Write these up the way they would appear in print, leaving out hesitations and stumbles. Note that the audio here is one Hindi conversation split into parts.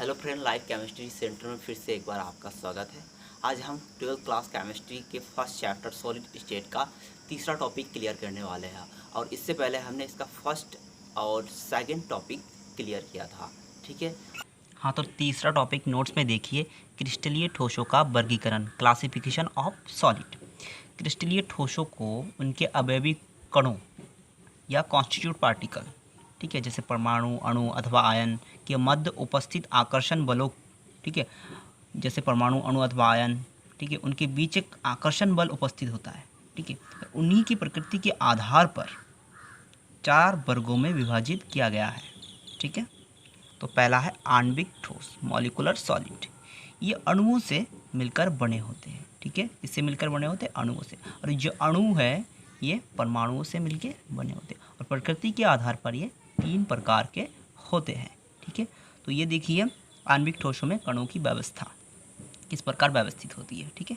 Hello friend, live chemistry centre में फिर से एक बार आपका स्वागत है। आज हम 12th क्लास केमिस्ट्री के फर्स्ट चैप्टर सॉलिड स्टेट का तीसरा टॉपिक क्लियर करने वाले हैं। और इससे पहले हमने इसका फर्स्ट और सेकंड टॉपिक क्लियर किया था, ठीक है। हाँ, तो तीसरा टॉपिक नोट्स में देखिए, क्रिस्टलीय ठोसों का वर्गीकरण, क्लासिफिकेशन ऑफ सॉलिड। क्रिस्टलीय ठोसों को उनके अवयवी कणों या कॉन्स्टिट्यूट पार्टिकल, ठीक है, जैसे परमाणु, अणु अथवा आयन के मध्य उपस्थित आकर्षण बलों, ठीक है, जैसे परमाणु, अणु अथवा आयन, ठीक है, उनके बीच एक आकर्षण बल उपस्थित होता है, ठीक है। उन्हीं की प्रकृति के आधार पर 4 वर्गों में विभाजित किया गया है, ठीक है। तो पहला है आणविक ठोस, मॉलिक्यूलर सॉलिड। ये अणुओं से मिलकर बने होते हैं, ठीक है, इससे मिलकर बने होते हैं अणुओं से। और जो अणु है ये परमाणुओं से मिलकर बने होते हैं और प्रकृति के आधार पर ये 3 प्रकार के होते हैं, ठीक है। तो ये देखिए आणविक ठोसों में कणों की व्यवस्था किस प्रकार व्यवस्थित होती है, ठीक है।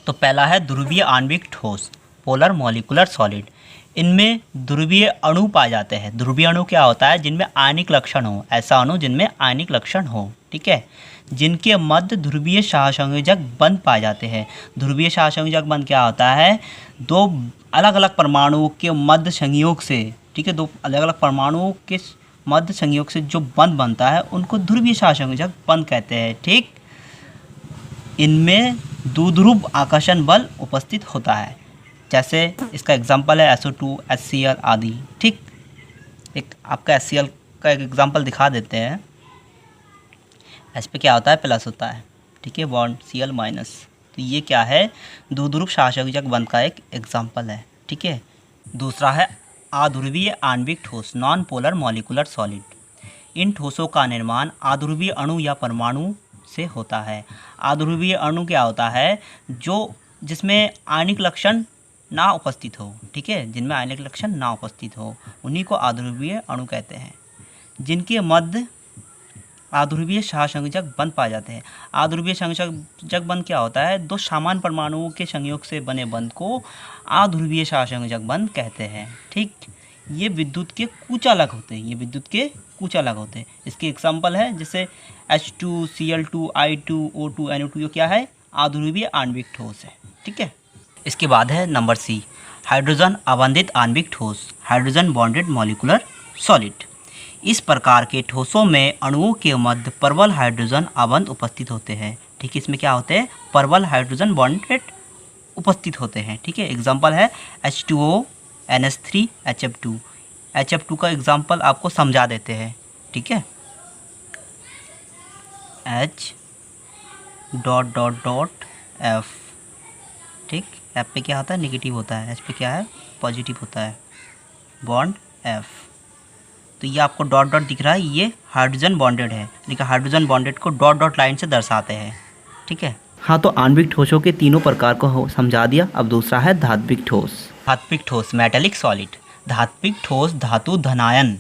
तो पहला है ध्रुवीय आणविक ठोस, पोलर मॉलिक्यूलर सॉलिड। इनमें ध्रुवीय अणु पाए जाते हैं। ध्रुवीय अणु क्या होता है? जिनमें आयनिक लक्षण हो, ऐसा अणु जिनमें आयनिक लक्षण हो, ठीक है, जिनके मध्य ध्रुवीय सहसंयोजक बंध पाए जाते हैं। ध्रुवीय सहसंयोजक बंध क्या होता है? 2 अलग अलग परमाणुओं के मध्य संयोग से, ठीक है, 2 अलग अलग परमाणुओं के मध्य संयोग से जो बंध बनता है उनको ध्रुवीय सहसंयोजक बंध कहते हैं, ठीक। इनमें द्विध्रुव आकर्षण बल उपस्थित होता है, जैसे इसका एग्जाम्पल है SO2, HCl आदि, ठीक। एक आपका HCl का एक एग्जाम्पल दिखा देते हैं। एस पे क्या होता है? प्लस होता है, ठीक है, बॉन्ड Cl माइनस। तो ये क्या है? द्विध्रुव सहसंयोजक बंध का एक एग्जाम्पल है, ठीक है। दूसरा है अध्रुवीय आणविक ठोस, नॉन पोलर मॉलिक्यूलर सॉलिड। इन ठोसों का निर्माण अध्रुवीय अणु या परमाणु से होता है। अध्रुवीय अणु क्या होता है? जिसमें आयनिक लक्षण ना उपस्थित हो, ठीक है, जिनमें आयनिक लक्षण ना उपस्थित हो उन्हीं को अध्रुवीय अणु कहते हैं, जिनके मध्य अध्रुवीय सहसंयोजक बंध पाए जाते हैं। अध्रुवीय सहसंयोजक बंध क्या होता है? 2 समान परमाणुओं के संयोग से बने बंध को अध्रुवीय सहसंयोजक बंध कहते हैं, ठीक। ये विद्युत के कुचालक होते हैं, ये विद्युत के कुचालक होते हैं। इसके एग्जाम्पल है जैसे H2, Cl2, I2, O2, NO2, ये क्या है? अध्रुवीय आणविक ठोस है, ठीक है। इसके बाद है नंबर सी, हाइड्रोजन अबंधित आणविक ठोस, हाइड्रोजन बॉन्डेड मॉलिक्यूलर सॉलिड। इस प्रकार के ठोसों में अणुओं के मध्य प्रबल हाइड्रोजन अबंध उपस्थित होते हैं, ठीक है। इसमें क्या होते हैं? प्रबल हाइड्रोजन बॉन्डेड उपस्थित होते हैं, ठीक है। एग्जाम्पल है H2O, NH3, HF2। HF2 का एग्जाम्पल आपको समझा देते हैं, ठीक है। H dot dot dot F, ठीक। F पे क्या होता है? नेगेटिव होता है, H पे क्या है? पॉजिटिव होता है, बॉन्ड F। तो ये आपको डॉट डॉट दिख रहा है, ये हाइड्रोजन बॉन्डेड है, लेकिन hydrogen bonded co dot dot line से दर्शाते हैं, ठीक है। हाँ, तो आणविक ठोसों के तीनों प्रकार को समझा दिया। अब दूसरा है धात्विक ठोस। धात्विक ठोस, मेटालिक सॉलिड। धात्विक ठोस धातु धनायन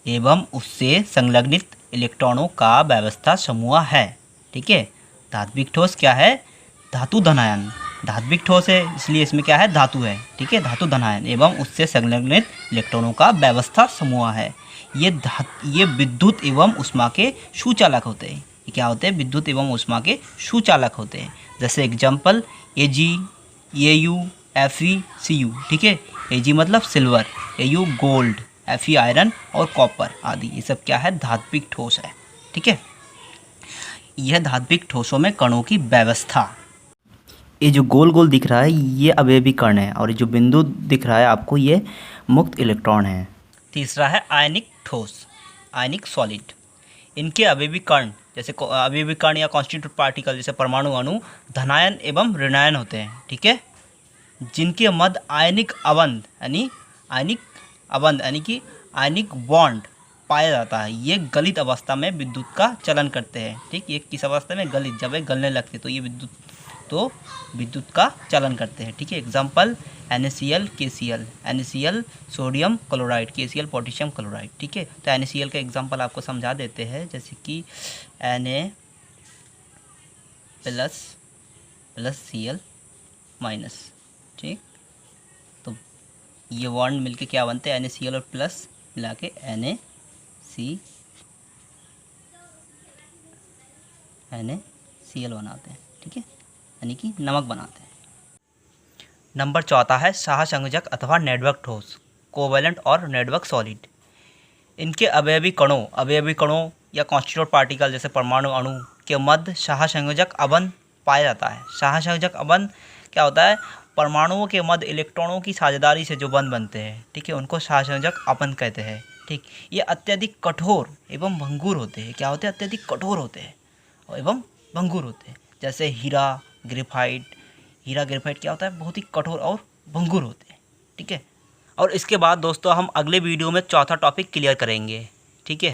एवं उससे संलग्नित इलेक्ट्रॉनों का व्यवस्था समूह है, ठीक है। धात्विक ठोस क्या है? धातु धनायन। धात्विक ठोस है इसलिए इसमें क्या है? धातु है, ठीक है, धातु धनायन एवं उससे संलग्नित इलेक्ट्रॉनों का व्यवस्था समूह है। ये विद्युत एवं ऊष्मा के सुचालक होते हैं। ये क्या होते हैं? विद्युत एवं ऊष्मा के सुचालक होते हैं। जैसे example Ag, Au, Fe, Cu, ठीक है। Ag मतलब silver, Au gold, Fe iron और कॉपर आदि, ये सब क्या है? धात्विक ठोस है, ठीक है। यह धात्विक ठोसों में कणों की व्यवस्था। ये जो गोल गोल दिख रहा है ये अवयवी कण है और जो बिंदु दिख रहा है आपको ये मुक्त इलेक्ट्रॉन है। तीसरा है आयनिक ठोस, आयनिक सॉलिड। इनके अवयवी कण जैसे अवयवी कण या कॉन्स्टिट्यूट पार्टिकल जैसे परमाणु, अणु धनायन एवं ऋणायन होते हैं, ठीक है, जिनके मध्य आयनिक अबंध यानी कि आयनिक बॉन्ड पाया जाता है। ये गलित अवस्था में विद्युत का चलन करते हैं, ठीक। ये किस अवस्था में? गलित, जब ये गलने लगते तो ये विद्युत का चलन करते हैं, ठीक है। Example NaCl, KCl, NaCl sodium chloride, KCl potassium chloride, ठीक है। तो NaCl का एग्जाम्पल आपको समझा देते हैं, जैसे कि Na प्लस Cl माइनस, ठीक। तो ये बॉन्ड मिलके क्या बनते हैं? NaCl और प्लस मिला के NaCl, NaCl बनाते हैं, ठीक है, यानी कि नमक बनाते हैं। नंबर चौथा है सहसंयोजक अथवा नेटवर्क ठोस, कोवैलेंट और नेटवर्क सॉलिड। इनके अवयवी कणों या कॉन्स्टिट्यूएंट पार्टिकल जैसे परमाणु अणु के मध्य सहसंयोजक अबंध पाया जाता है। सहसंयोजक अबंध क्या होता है? परमाणुओं के मध्य इलेक्ट्रॉनों की साझेदारी से जो बंध बनते हैं, ठीक है, उनको सहसंयोजक अबंध कहते हैं। ठीक, ये अत्यधिक कठोर एवं भंगुर होते हैं। क्या होते हैं? अत्यधिक कठोर होते हैं एवं भंगुर होते हैं। जैसे हीरा ग्रेफाइट क्या होता है? बहुत ही कठोर और भंगुर होते हैं, ठीक है। और इसके बाद दोस्तों हम अगले वीडियो में चौथा टॉपिक क्लियर करेंगे, ठीक है।